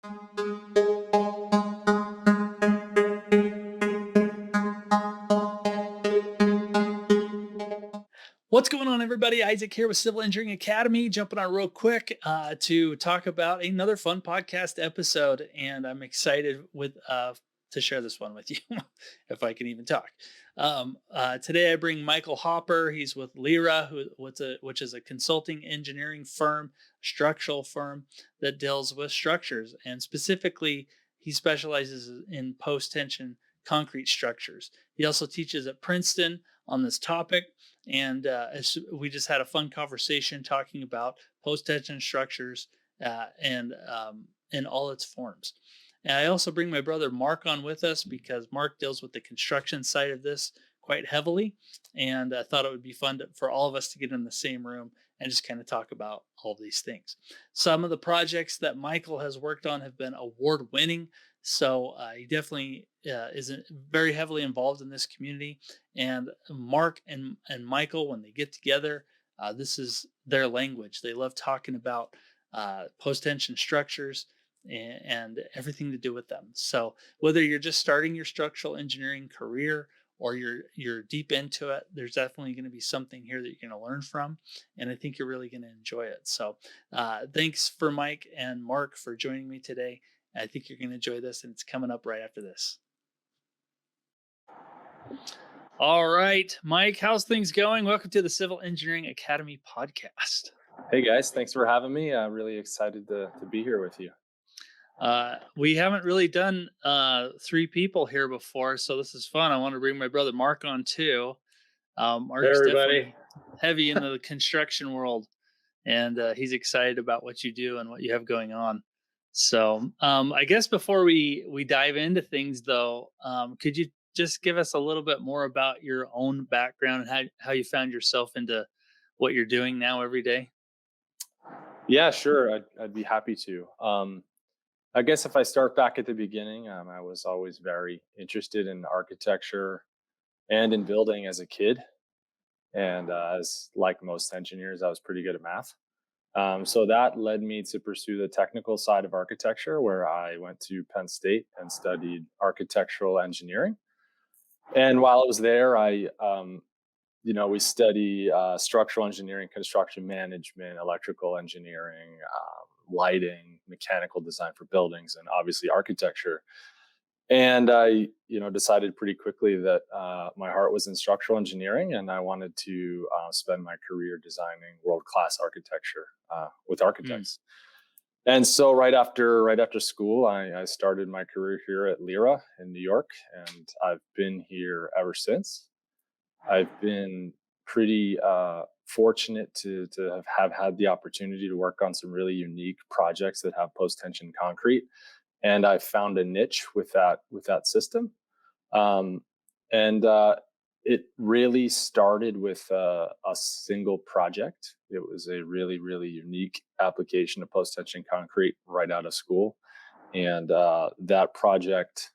What's going on, everybody? Isaac here with Civil Engineering Academy, jumping on real quick to talk about another fun podcast episode, and I'm excited with to share this one with you, if I can even talk. Today, I bring Michael Hopper. He's with LERA, which is a consulting engineering firm, structural firm that deals with structures, and specifically, he specializes in post-tension concrete structures. He also teaches at Princeton on this topic. And we just had a fun conversation talking about post-tension structures in all its forms. And I also bring my brother Mark on with us because Mark deals with the construction side of this quite heavily. And I thought it would be fun for all of us to get in the same room and just kind of talk about all these things. Some of the projects that Michael has worked on have been award winning. So he definitely is very heavily involved in this community. And Mark and Michael, when they get together, this is their language. They love talking about post-tension structures and everything to do with them. So whether you're just starting your structural engineering career or you're deep into it, there's definitely going to be something here that you're going to learn from, and I think you're really going to enjoy it. So thanks for Mike and Mark for joining me today. I think you're going to enjoy this, and it's coming up right after this. All right, Mike, how's things going? Welcome to the Civil Engineering Academy podcast. Hey guys, thanks for having me. I'm really excited to be here with you. We haven't really done 3 people here before, so this is fun. I want to bring my brother Mark on too. Mark's definitely heavy into the construction world, and he's excited about what you do and what you have going on. So I guess before we dive into things, though, could you just give us a little bit more about your own background and how you found yourself into what you're doing now every day? Yeah, sure. I'd be happy to. I guess if I start back at the beginning, I was always very interested in architecture and in building as a kid. And as like most engineers, I was pretty good at math. So that led me to pursue the technical side of architecture, where I went to Penn State and studied architectural engineering. And while I was there, we study structural engineering, construction management, electrical engineering, lighting, mechanical design for buildings, and obviously architecture. And I, decided pretty quickly that my heart was in structural engineering, and I wanted to spend my career designing world-class architecture with Mm. architects. And so right after school, I started my career here at LERA in New York, and I've been here ever since. I've been pretty fortunate to have had the opportunity to work on some really unique projects that have post tension concrete, and I found a niche with that system. Um, and It really started with a single project. It was a really unique application of post tension concrete right out of school, and that project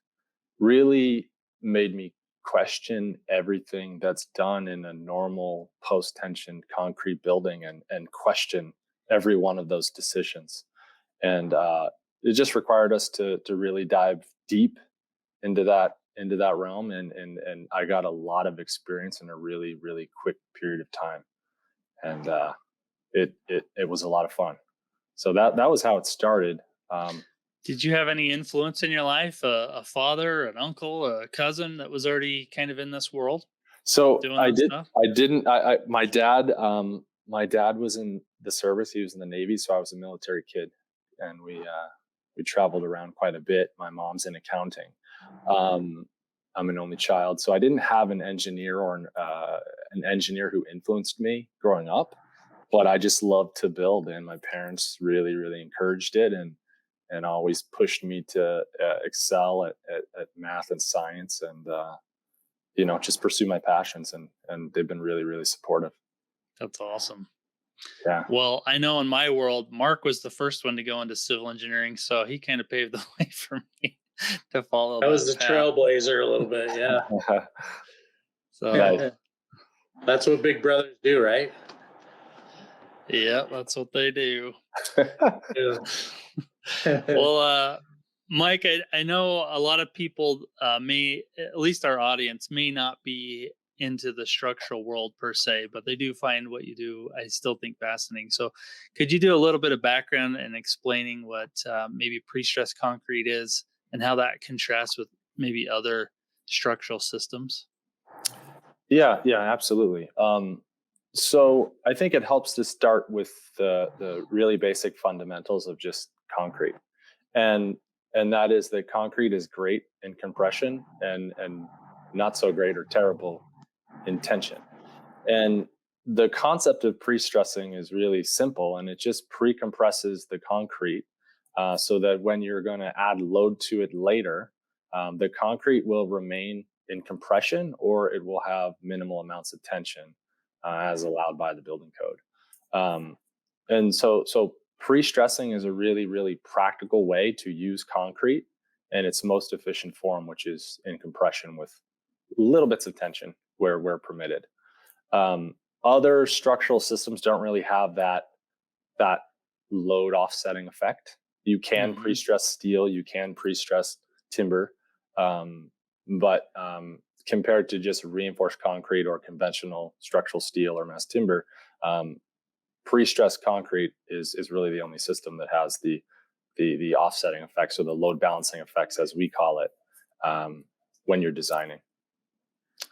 really made me question everything that's done in a normal post-tension concrete building, and question every one of those decisions. And it just required us to really dive deep into that realm, and I got a lot of experience in a really quick period of time, and it was a lot of fun. So that was how it started. Did you have any influence in your life? A father, an uncle, a cousin that was already kind of in this world So doing I that did. stuff? I didn't. My dad was in the service. He was in the Navy, so I was a military kid, and we traveled around quite a bit. My mom's in accounting. Um, I'm an only child, so I didn't have an engineer or an engineer who influenced me growing up. But I just loved to build, and my parents really encouraged it, and always pushed me to excel at math and science, and just pursue my passions, and they've been really supportive. That's awesome. Yeah. Well, I know in my world, Mark was the first one to go into civil engineering, so he kind of paved the way for me to follow I was that the path. trailblazer a little bit, yeah. So, That's what big brothers do, right? yeah, that's what they do. Yeah. Well, Mike, I know a lot of people may, at least our audience, may not be into the structural world per se, but they do find what you do, I still think, fascinating. So, could you do a little bit of background and explaining what maybe pre-stressed concrete is and how that contrasts with maybe other structural systems? Yeah, absolutely. So I think it helps to start with the really basic fundamentals of just concrete, and that is that concrete is great in compression and not so great or terrible in tension. And the concept of pre-stressing is really simple, and it just pre-compresses the concrete so that when you're going to add load to it later, the concrete will remain in compression or it will have minimal amounts of tension as allowed by the building code. And so pre-stressing is a really, really practical way to use concrete in its most efficient form, which is in compression with little bits of tension where permitted. Um, Other structural systems don't really have that load offsetting effect. You can pre-stress steel, you can pre-stress timber, but compared to just reinforced concrete or conventional structural steel or mass timber, pre-stressed concrete is really the only system that has the offsetting effects or the load balancing effects, as we call it, when you're designing.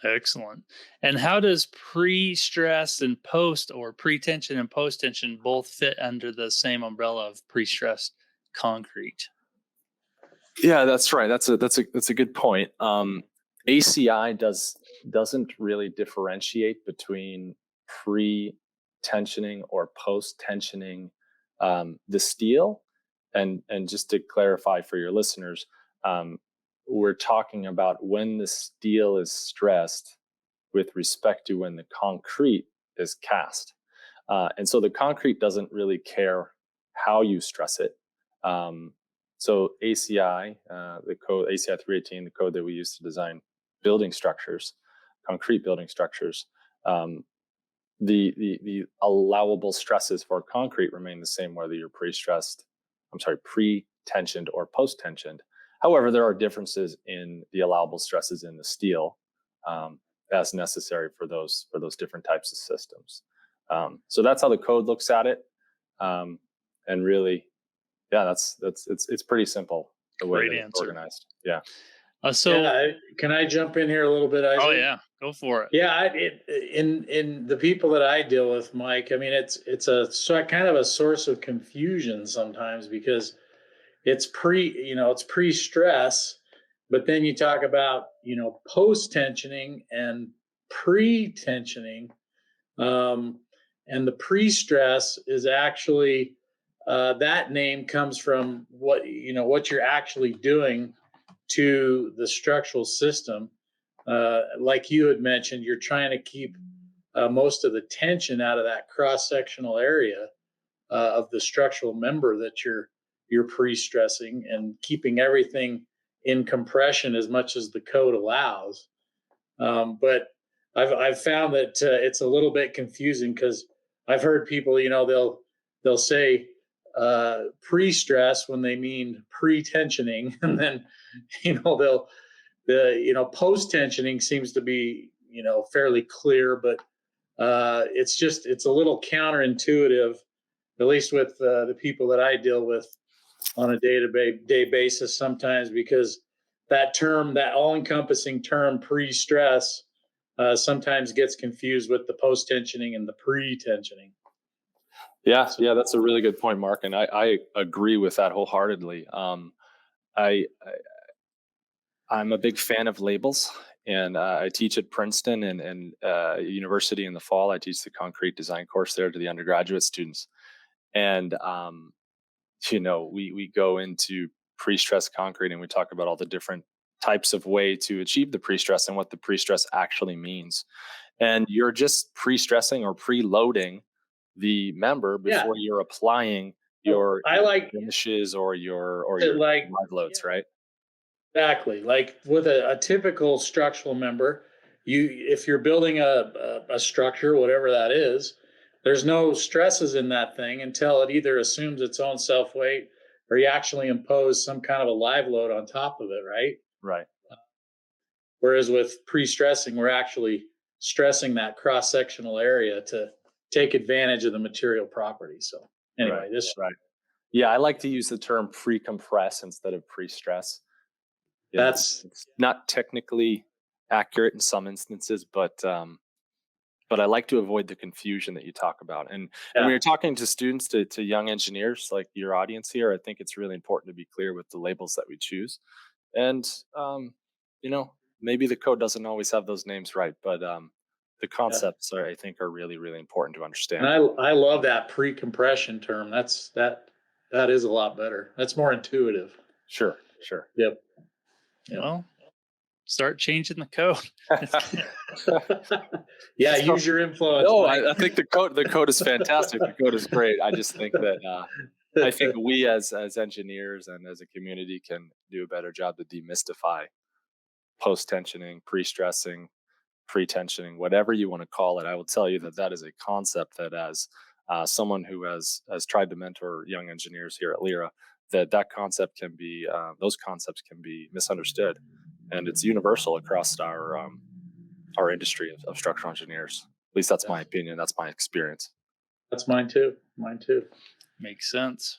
Excellent. And how does pre-stressed and post, or pre-tension and post-tension, both fit under the same umbrella of pre-stressed concrete? Yeah, that's right. That's a good point. ACI doesn't really differentiate between pre-tensioning or post-tensioning the steel. And just to clarify for your listeners, we're talking about when the steel is stressed with respect to when the concrete is cast. And so the concrete doesn't really care how you stress it. So ACI, the code ACI 318, the code that we use to design building structures, concrete building structures, the allowable stresses for concrete remain the same whether you're pre-tensioned or post-tensioned. However, there are differences in the allowable stresses in the steel as necessary for those different types of systems. So that's how the code looks at it, and really, yeah, it's pretty simple the way that it's organized. Yeah. Can I jump in here a little bit, Isaac? Oh yeah, go for it. Yeah, in the people that I deal with, Mike, I mean, it's a kind of a source of confusion sometimes because it's pre-stress, but then you talk about post-tensioning and pre-tensioning, and the pre-stress is actually that name comes from what you're actually doing to the structural system. Like you had mentioned, you're trying to keep most of the tension out of that cross-sectional area of the structural member that you're pre-stressing, and keeping everything in compression as much as the code allows. But I've found that it's a little bit confusing because I've heard people, they'll say pre-stress when they mean pre-tensioning, and then post-tensioning seems to be fairly clear, but it's a little counterintuitive, at least with the people that I deal with on a day-to-day basis sometimes, because that all-encompassing term pre-stress sometimes gets confused with the post-tensioning and the pre-tensioning. Yeah, that's a really good point, Mark, and I agree with that wholeheartedly. I'm a big fan of labels, and I teach at Princeton and university in the fall. I teach the concrete design course there to the undergraduate students, and we go into pre-stressed concrete and we talk about all the different types of way to achieve the pre-stress and what the pre-stress actually means. And you're just pre-stressing or pre-loading the member before you're applying your finishes or your live loads, right? Exactly. Like with a typical structural member, if you're building a structure, whatever that is, there's no stresses in that thing until it either assumes its own self weight or you actually impose some kind of a live load on top of it, right? Right. Whereas with pre-stressing, we're actually stressing that cross-sectional area to take advantage of the material properties. So anyway, Right. Yeah, I like to use the term pre-compress instead of pre-stress. It's not technically accurate in some instances, but I like to avoid the confusion that you talk about. And when you're talking to students, to young engineers like your audience here, I think it's really important to be clear with the labels that we choose. And maybe the code doesn't always have those names right, but the concepts I think are really, really important to understand. And I love that pre-compression term. That is a lot better. That's more intuitive. Sure. Yep. Well, start changing the code. Yeah, use your influence. No, I think the code is fantastic. The code is great. I just think that I think we as engineers and as a community can do a better job to demystify post-tensioning, pre-stressing, pre-tensioning, whatever you want to call it. I will tell you that is a concept that, as someone who has tried to mentor young engineers here at LERA, that concept can be those concepts can be misunderstood, and it's universal across our industry of structural engineers. At least that's my opinion. That's my experience. That's mine too. Makes sense.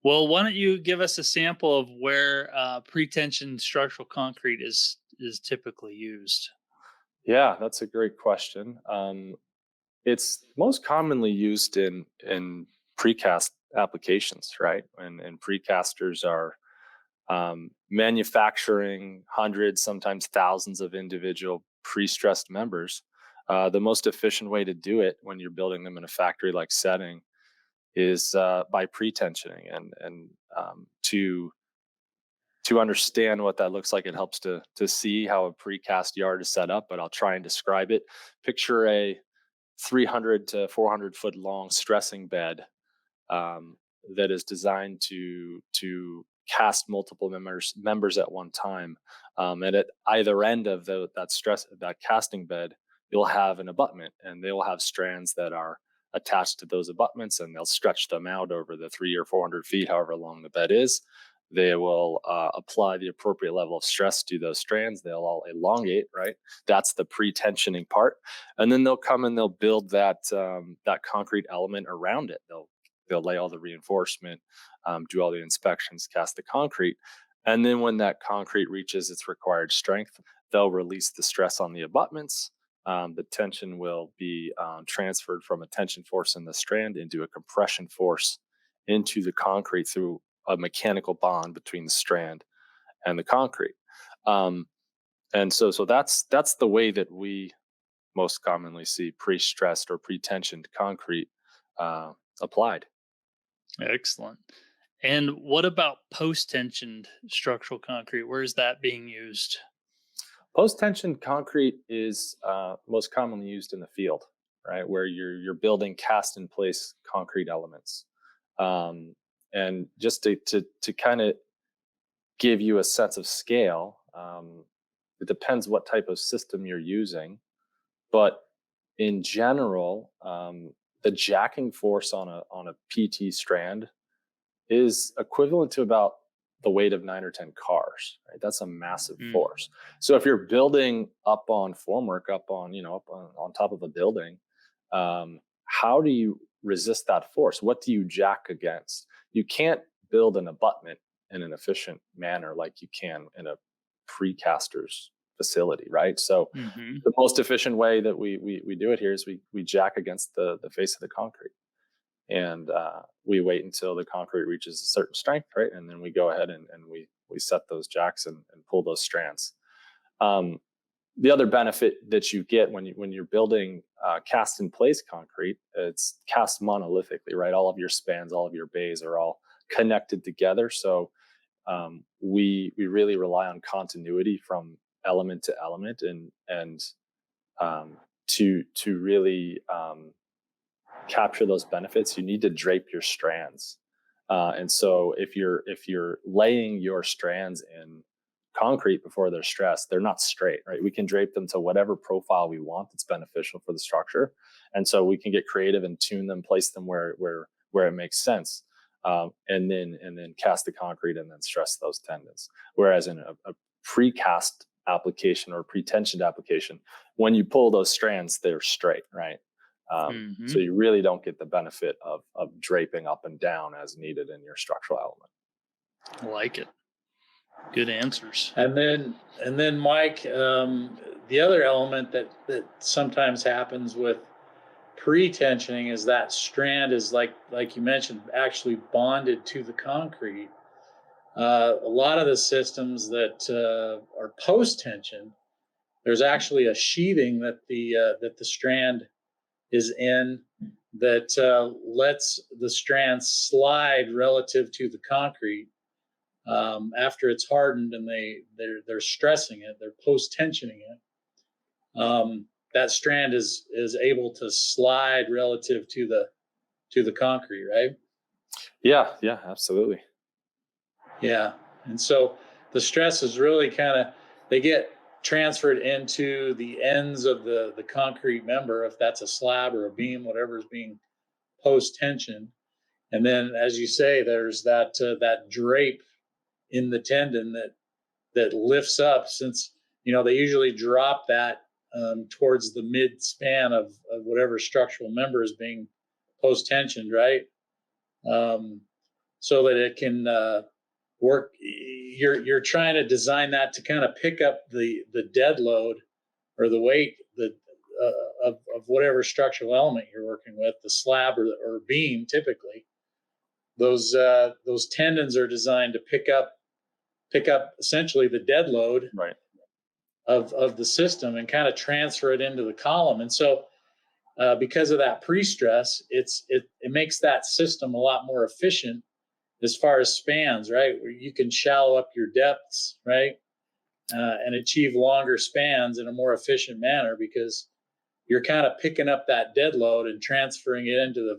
Well, why don't you give us a sample of where pre-tensioned structural concrete is typically used? Yeah, that's a great question. It's most commonly used in precast applications, right? And precasters are manufacturing hundreds, sometimes thousands of individual pre-stressed members. The most efficient way to do it when you're building them in a factory-like setting is by pre-tensioning, and to understand what that looks like, it helps to see how a precast yard is set up. But I'll try and describe it. Picture a 300 to 400 foot long stressing bed that is designed to cast multiple members at one time. And at either end of that casting bed, you'll have an abutment, and they will have strands that are attached to those abutments, and they'll stretch them out over the 300 or 400 feet, however long the bed is. They will apply the appropriate level of stress to those strands. They'll all elongate, right? That's the pre-tensioning part. And then they'll come and they'll build that concrete element around it. They'll lay all the reinforcement, do all the inspections, cast the concrete. And then when that concrete reaches its required strength, they'll release the stress on the abutments. The tension will be transferred from a tension force in the strand into a compression force into the concrete through a mechanical bond between the strand and the concrete. And so that's the way that we most commonly see pre-stressed or pre-tensioned concrete applied. Excellent. And what about post-tensioned structural concrete? Where is that being used? Post-tensioned concrete is most commonly used in the field, right, where you're building cast-in-place concrete elements. And just to kind of give you a sense of scale, it depends what type of system you're using, but in general, the jacking force on a PT strand is equivalent to about the weight of 9 or 10 cars, right? That's a massive force. So if you're building up on formwork, up on top of a building, how do you resist that force? What do you jack against? You can't build an abutment in an efficient manner like you can in a precaster's facility, right? So the most efficient way that we do it here is we jack against the face of the concrete. And we wait until the concrete reaches a certain strength, right? And then we go ahead and we set those jacks and pull those strands. The other benefit that you get when you're building cast in place concrete, it's cast monolithically, right? All of your spans, all of your bays are all connected together. So we really rely on continuity from element to element, and to really capture those benefits, you need to drape your strands. And so if you're laying your strands in concrete before they're stressed, they're not straight, right? We can drape them to whatever profile we want that's beneficial for the structure. And so we can get creative and tune them, place them where it makes sense. and then cast the concrete and then stress those tendons. Whereas in a precast application or pre-tensioned application, when you pull those strands, they're straight, right? So you really don't get the benefit of draping up and down as needed in your structural element. I like it. Good answers. And then Mike, the other element that sometimes happens with pre-tensioning is that strand is like you mentioned, actually bonded to the concrete. A lot of the systems that are post-tension, there's actually a sheathing that the strand is in that lets the strand slide relative to the concrete after it's hardened, and they're stressing it, they're post-tensioning it. That strand is able to slide relative to the concrete, right? Yeah, absolutely. Yeah, and so the stress is really they get transferred into the ends of the concrete member, if that's a slab or a beam, whatever is being post tension. And then, as you say, there's that drape in the tendon that lifts up, since they usually drop that towards the mid span of whatever structural member is being post tensioned, right? So that it can work. You're trying to design that to kind of pick up the dead load or the weight of whatever structural element you're working with, the slab or beam. Typically, those tendons are designed to pick up essentially the dead load, right, of the system and kind of transfer it into the column. And so because of that pre-stress, it makes that system a lot more efficient as far as spans, right? Where you can shallow up your depths, right? And achieve longer spans in a more efficient manner, because you're kind of picking up that dead load and transferring it into the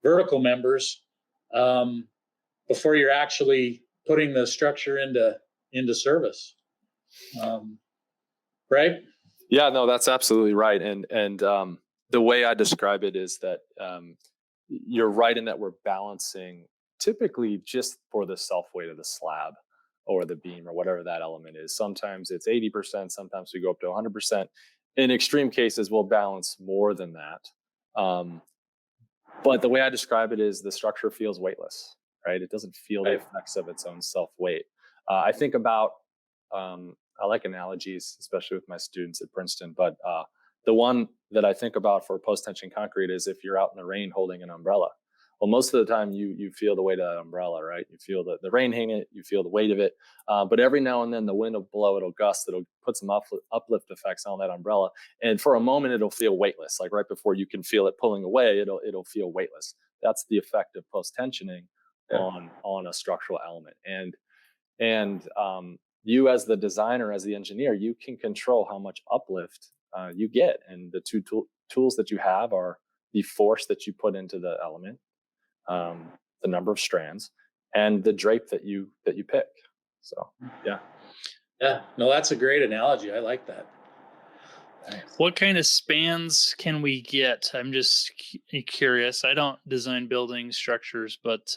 vertical members before you're actually putting the structure into service. Right? Yeah, no, that's absolutely right. And the way I describe it is that you're right in that we're balancing typically just for the self weight of the slab or the beam or whatever that element is. Sometimes it's 80%, sometimes we go up to 100%. In extreme cases, we'll balance more than that. But the way I describe it is the structure feels weightless, right? It doesn't feel the effects of its own self weight. I think about, I like analogies, especially with my students at Princeton, but the one that I think about for post-tension concrete is if you're out in the rain holding an umbrella. Well, most of the time you feel the weight of that umbrella, right? You feel the rain hitting it, you feel the weight of it. But every now and then the wind will blow, it'll gust, it'll put some uplift effects on that umbrella. And for a moment, it'll feel weightless. Like right before you can feel it pulling away, it'll feel weightless. That's the effect of post-tensioning on a structural element. And you as the designer, as the engineer, you can control how much uplift you get. And the two tools that you have are the force that you put into the element, the number of strands, and the drape that you pick. So yeah. No, that's a great analogy. I like that. Nice. What kind of spans can we get? I'm just curious. I don't design building structures, but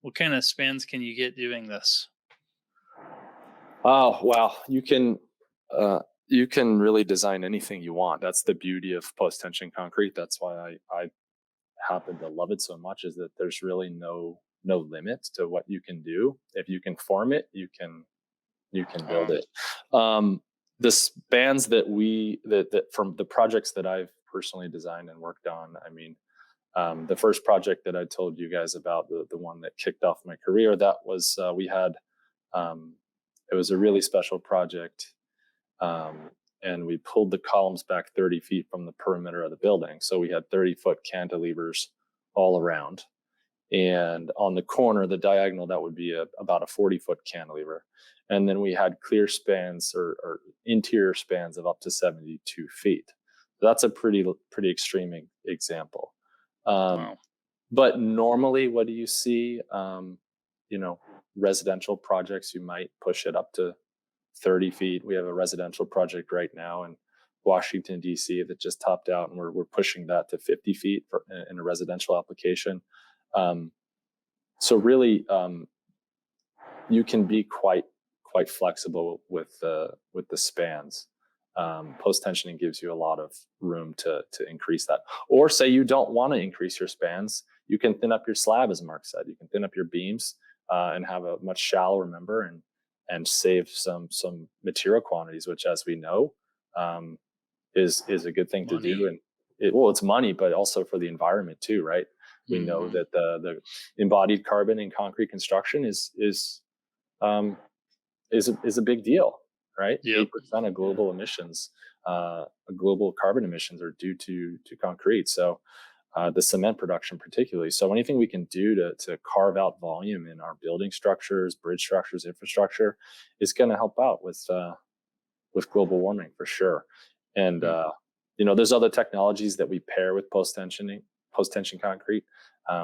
what kind of spans can you get doing this? Oh, wow. You can really design anything you want. That's the beauty of post-tension concrete. That's why I happen to love it so much, is that there's really no limit to what you can do. If you can form it, you can build it. The spans that from the projects that I've personally designed and worked on, I mean, the first project that I told you guys about, the one that kicked off my career, that was we had it was a really special project, and we pulled the columns back 30 feet from the perimeter of the building. So we had 30-foot cantilevers all around. And on the corner, the diagonal, that would be about a 40-foot cantilever. And then we had clear spans or interior spans of up to 72 feet. So that's a pretty extreme example. Wow. But normally, what do you see? Residential projects, you might push it up to 30 feet. We have a residential project right now in Washington, D.C. that just topped out, and we're pushing that to 50 feet in a residential application. So really, you can be quite flexible with the spans. Post tensioning gives you a lot of room to increase that. Or say you don't want to increase your spans, you can thin up your slab, as Mark said. You can thin up your beams and have a much shallower member and save some material quantities, which, as we know, is a good thing to do. And it's money, but also for the environment too, right? We know that the embodied carbon in concrete construction is a big deal, right? 8% of global emissions, global carbon emissions, are due to concrete. So the cement production particularly. So anything we can do to carve out volume in our building structures, bridge structures, infrastructure is going to help out with global warming for sure. And there's other technologies that we pair with post tension concrete.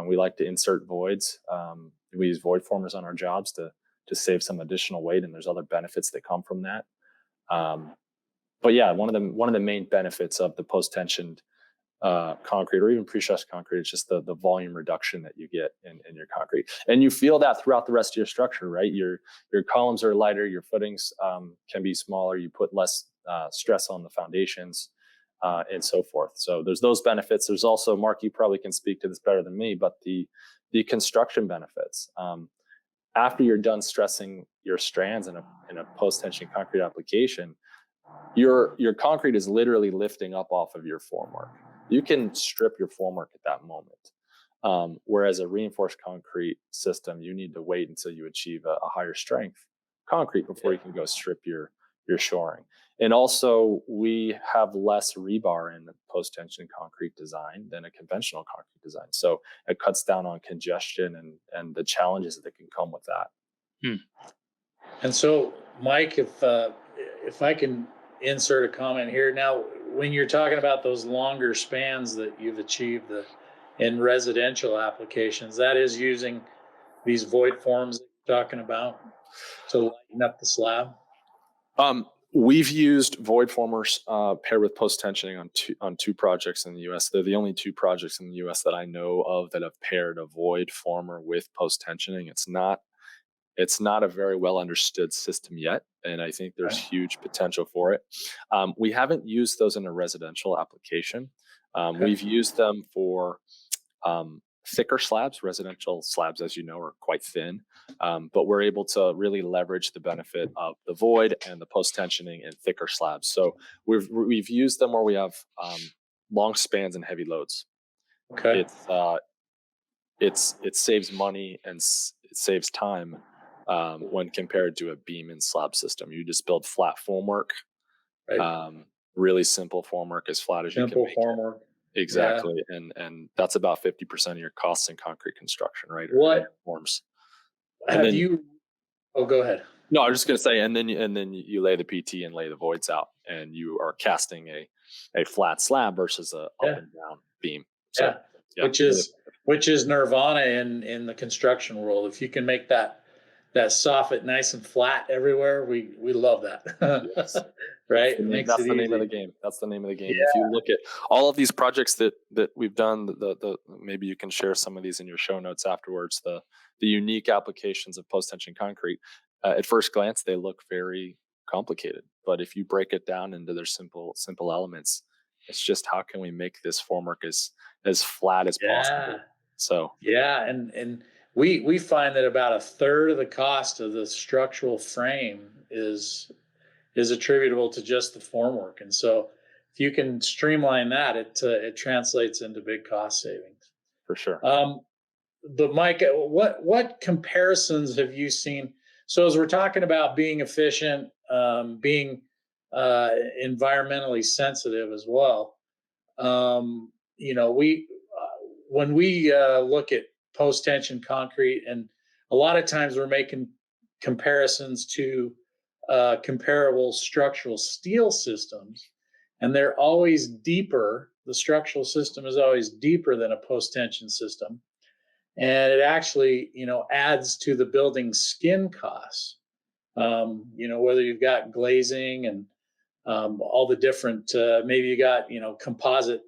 We like to insert voids. We use void formers on our jobs to save some additional weight, and there's other benefits that come from that. But yeah, one of the main benefits of the post-tensioned concrete, or even prestressed concrete, is just the volume reduction that you get in your concrete, and you feel that throughout the rest of your structure, right? Your columns are lighter, your footings can be smaller, you put less stress on the foundations, and so forth. So there's those benefits. There's also, Mark, you probably can speak to this better than me, but the construction benefits. After you're done stressing your strands in a post-tension concrete application, your concrete is literally lifting up off of your formwork. You can strip your formwork at that moment. Whereas a reinforced concrete system, you need to wait until you achieve a higher strength concrete before you can go strip your shoring. And also, we have less rebar in the post-tension concrete design than a conventional concrete design. So it cuts down on congestion and the challenges that can come with that. And so, Mike, if I can insert a comment here. Now, when you're talking about those longer spans that you've achieved in residential applications, that is using these void forms that you're talking about to lighten up the slab? We've used void formers paired with post tensioning on two projects in the U.S. They're the only two projects in the U.S. that I know of that have paired a void former with post tensioning. It's not a very well understood system yet, and I think there's huge potential for it. We haven't used those in a residential application. We've used them for thicker slabs. Residential slabs, as you know, are quite thin, but we're able to really leverage the benefit of the void and the post tensioning in thicker slabs. So we've used them where we have long spans and heavy loads. Okay. It saves money and it saves time when compared to a beam and slab system. You just build flat formwork, Right. Really simple formwork, as flat as you can make formwork. it. Exactly. Yeah. And that's about 50% of your costs in concrete construction, right? What forms? have you? Oh, go ahead. No, I was just going to say, and then you lay the PT and lay the voids out, and you are casting a flat slab versus a up and down beam. So, which is nirvana in the construction world. If you can make that soffit nice and flat everywhere, we love that. Yes. Right? That's the name of the game. That's the name of the game. Yeah. If you look at all of these projects that we've done, the maybe you can share some of these in your show notes afterwards. The unique applications of post tension concrete. At first glance, they look very complicated, but if you break it down into their simple elements, it's just how can we make this formwork as flat as possible. So and we find that about a third of the cost of the structural frame is attributable to just the formwork, and so if you can streamline that, it translates into big cost savings for sure. But Mike, what comparisons have you seen? So as we're talking about being efficient, being environmentally sensitive as well, when we look at post-tension concrete, and a lot of times we're making comparisons to comparable structural steel systems, and they're always deeper. The structural system is always deeper than a post-tension system. And it actually, adds to the building skin costs. Whether you've got glazing and all the different, maybe you got, composite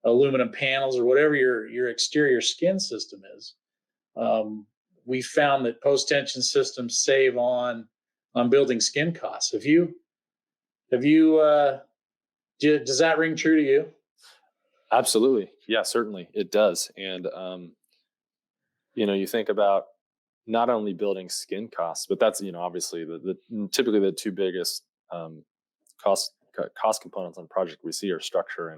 aluminum panels or whatever your exterior skin system is. we found that post-tension systems save on building skin costs. Have you does that ring true to you? Absolutely. Yeah, certainly it does. And, you think about not only building skin costs, but that's, obviously the typically the two biggest cost cost components on project we see are structure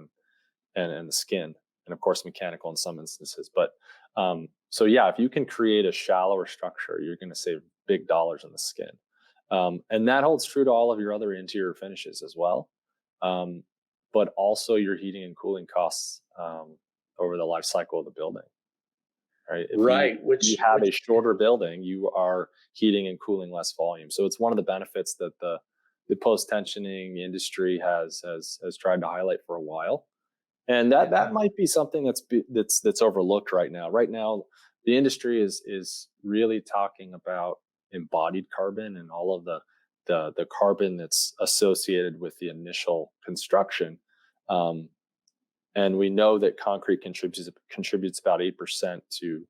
and the skin, and of course mechanical in some instances. But so yeah, if you can create a shallower structure, you're going to save big dollars on the skin, and that holds true to all of your other interior finishes as well. But also your heating and cooling costs over the life cycle of the building. Right. If Right. you have a shorter building, you are heating and cooling less volume. So it's one of the benefits that the post tensioning industry has tried to highlight for a while. And that might be something that's overlooked right now. Right now, the industry is really talking about embodied carbon and all of the carbon that's associated with the initial construction. And we know that concrete contributes about 8% to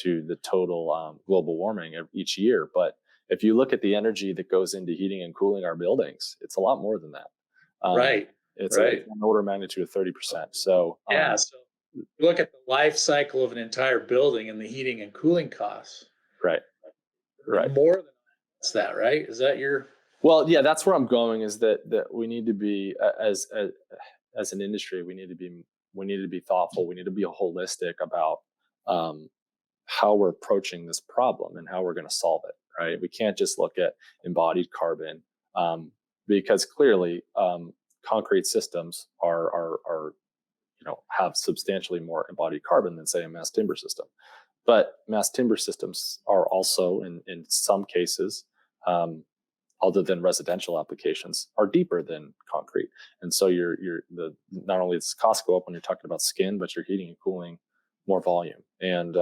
the total global warming each year. But if you look at the energy that goes into heating and cooling our buildings, it's a lot more than that. Right. It's right. an order of magnitude of 30%. So Yeah. So look at the life cycle of an entire building and the heating and cooling costs. Right. More than that, right? Is that your? Well, yeah, that's where I'm going. Is that we need to be as an industry, we need to be thoughtful. We need to be holistic about how we're approaching this problem and how we're going to solve it. Right? We can't just look at embodied carbon because clearly concrete systems are have substantially more embodied carbon than say a mass timber system. But mass timber systems are also in some cases, other than residential applications, are deeper than concrete. And so not only does cost go up when you're talking about skin, but you're heating and cooling more volume. And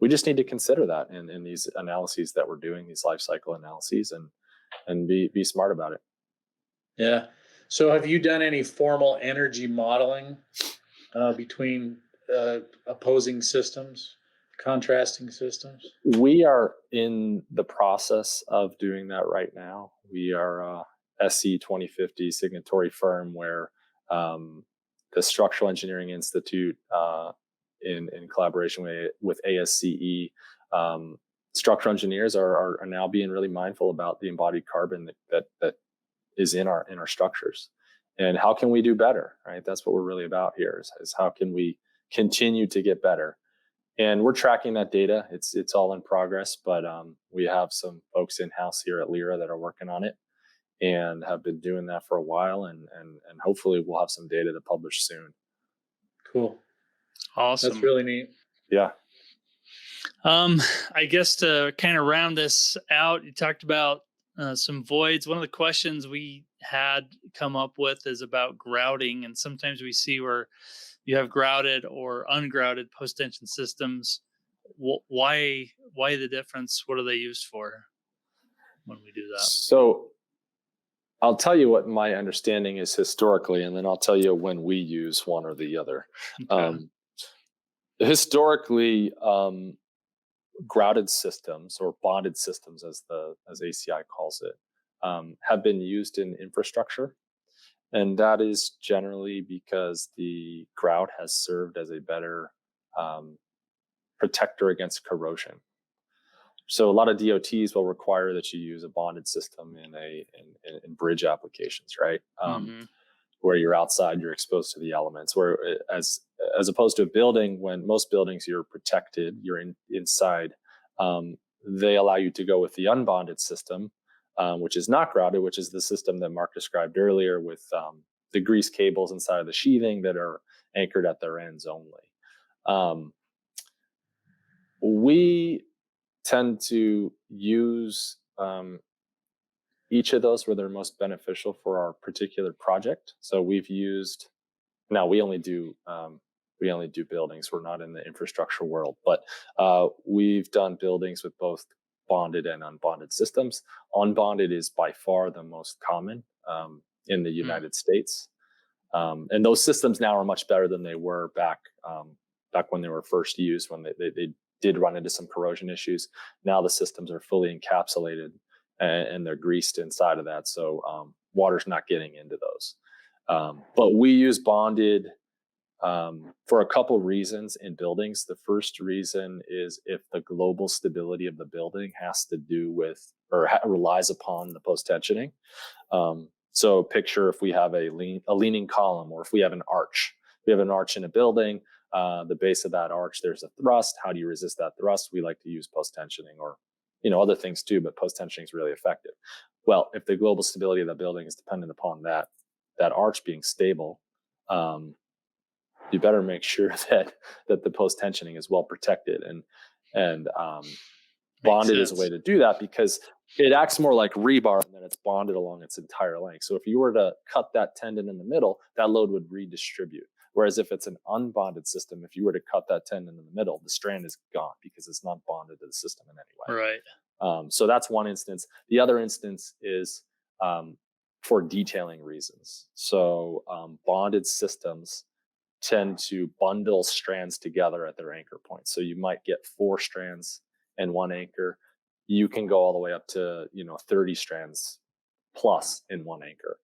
we just need to consider that in these analyses that we're doing, these life cycle analyses, and be smart about it. Yeah. So have you done any formal energy modeling between opposing systems, contrasting systems? We are in the process of doing that right now. We are a SC 2050 signatory firm where the Structural Engineering Institute, in collaboration with ASCE, structural engineers are now being really mindful about the embodied carbon that is in our structures, and how can we do better. Right, that's what we're really about here. Is how can we continue to get better. And we're tracking that data. It's all in progress, but we have some folks in-house here at LERA that are working on it and have been doing that for a while, and hopefully we'll have some data to publish soon. Cool. Awesome. That's really neat. Yeah. I guess to kind of round this out, you talked about some voids. One of the questions we had come up with is about grouting, and sometimes we see where you have grouted or ungrouted post-tension systems. Why the difference? What are they used for when we do that? So I'll tell you what my understanding is historically, and then I'll tell you when we use one or the other. Okay. Historically, grouted systems or bonded systems, as ACI calls it, have been used in infrastructure. And that is generally because the grout has served as a better protector against corrosion. So a lot of DOTs will require that you use a bonded system in bridge applications, right? Where you're outside, you're exposed to the elements. Where as opposed to a building, when most buildings you're protected, you're inside. They allow you to go with the unbonded system, which is not grouted, which is the system that Mark described earlier with the grease cables inside of the sheathing that are anchored at their ends only. We tend to use each of those where they're most beneficial for our particular project. So we've used, now we only do buildings. We're not in the infrastructure world, but we've done buildings with both bonded and unbonded systems. Unbonded is by far the most common in the United States. And those systems now are much better than they were back when they were first used, when they did run into some corrosion issues. Now the systems are fully encapsulated and they're greased inside of that, so water's not getting into those. But we use bonded for a couple reasons in buildings. The first reason is if the global stability of the building has to do with or relies upon the post-tensioning. So picture if we have a leaning column, or if we have an arch. We have an arch in a building. The base of that arch, there's a thrust. How do you resist that thrust? We like to use post-tensioning, or other things too, but post-tensioning is really effective. Well, if the global stability of the building is dependent upon that arch being stable, you better make sure that the post-tensioning is well protected, and bonded is a way to do that, because it acts more like rebar, and then it's bonded along its entire length. So if you were to cut that tendon in the middle, that load would redistribute. Whereas if it's an unbonded system, if you were to cut that tendon in the middle, the strand is gone because it's not bonded to the system in any way. Right. So that's one instance. The other instance is for detailing reasons. So bonded systems tend to bundle strands together at their anchor point. So you might get 4 strands and 1 anchor. You can go all the way up to 30 strands plus in 1 anchor.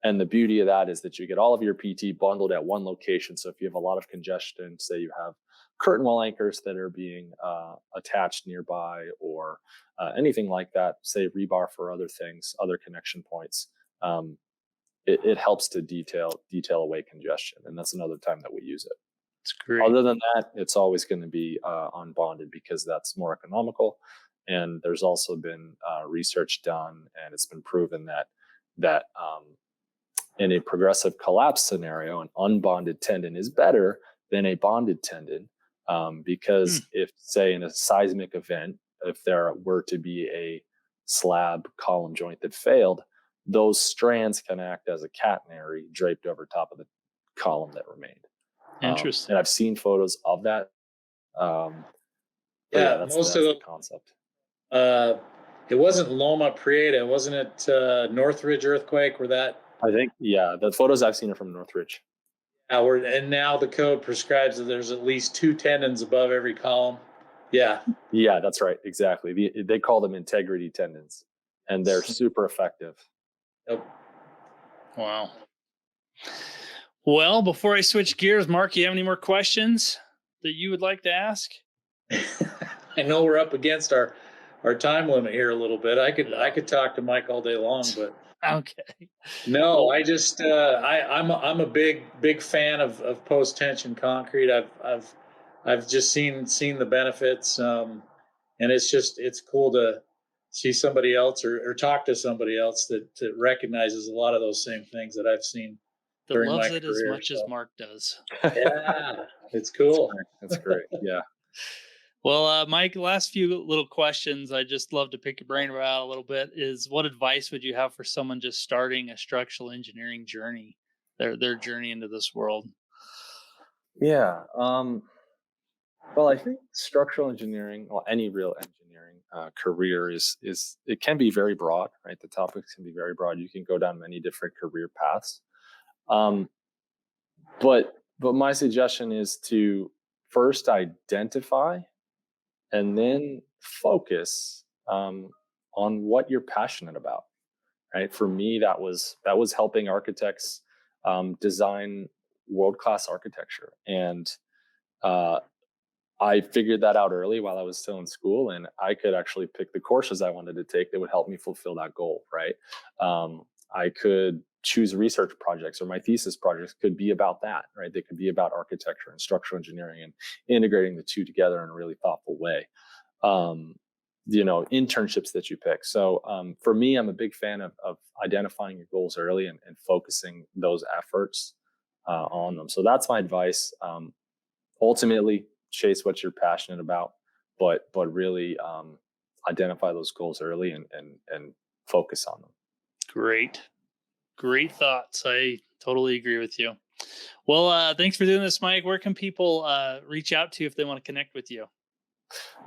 And the beauty of that is that you get all of your PT bundled at one location. So if you have a lot of congestion, say you have curtain wall anchors that are being attached nearby, or anything like that, say rebar for other things, other connection points, it helps to detail away congestion. And that's another time that we use it. It's great. Other than that, it's always going to be unbonded, because that's more economical. And there's also been research done, and it's been proven that in a progressive collapse scenario, an unbonded tendon is better than a bonded tendon, because if, say, in a seismic event, if there were to be a slab column joint that failed, those strands can act as a catenary draped over top of the column that remained. Interesting. And I've seen photos of that. That's the concept. It wasn't Loma Prieta, wasn't it? Northridge earthquake, where that? I think, the photos I've seen are from Northridge. And now the code prescribes that there's at least 2 tendons above every column. Yeah. Yeah, that's right. Exactly. They call them integrity tendons, and they're super effective. Yep. Wow. Well, before I switch gears, Mark, you have any more questions that you would like to ask? I know we're up against our time limit here a little bit. I could talk to Mike all day long, but okay. No, I just I'm a big fan of post tension concrete. I've just seen the benefits, and it's cool to see somebody else or talk to somebody else that recognizes a lot of those same things that I've seen. That loves it as much as Mark does. Yeah, it's cool. That's great. Yeah. Well, Mike, last few little questions I just love to pick your brain about a little bit is, what advice would you have for someone just starting a structural engineering journey, their journey into this world? Yeah. Well, I think structural engineering, or any real engineering career, is it can be very broad, right? The topics can be very broad. You can go down many different career paths. But my suggestion is to first identify and then focus on what you're passionate about, right? For me, that was helping architects design world-class architecture. And I figured that out early while I was still in school, and I could actually pick the courses I wanted to take that would help me fulfill that goal, right? I could choose research projects, or my thesis projects could be about that, right? They could be about architecture and structural engineering and integrating the two together in a really thoughtful way. Internships that you pick. So for me, I'm a big fan of identifying your goals early and focusing those efforts on them. So that's my advice. Ultimately, chase what you're passionate about, but really identify those goals early and focus on them. Great thoughts. I totally agree with you. Well, thanks for doing this, Mike. Where can people reach out to you if they want to connect with you?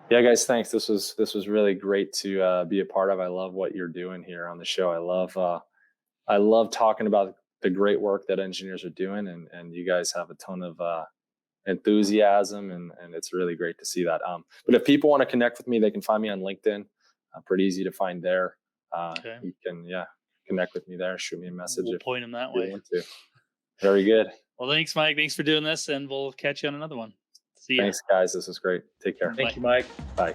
Yeah, guys, thanks. This was really great to be a part of. I love what you're doing here on the show. I love talking about the great work that engineers are doing, and you guys have a ton of enthusiasm, and it's really great to see that. But if people want to connect with me, they can find me on LinkedIn. Pretty easy to find there. Okay. You can connect with me there. Shoot me a message. We'll if point them that you way. want to. Very good. Well, thanks, Mike. Thanks for doing this, and we'll catch you on another one. See ya. Thanks, guys. This was great. Take care. Thank you, Mike. Bye.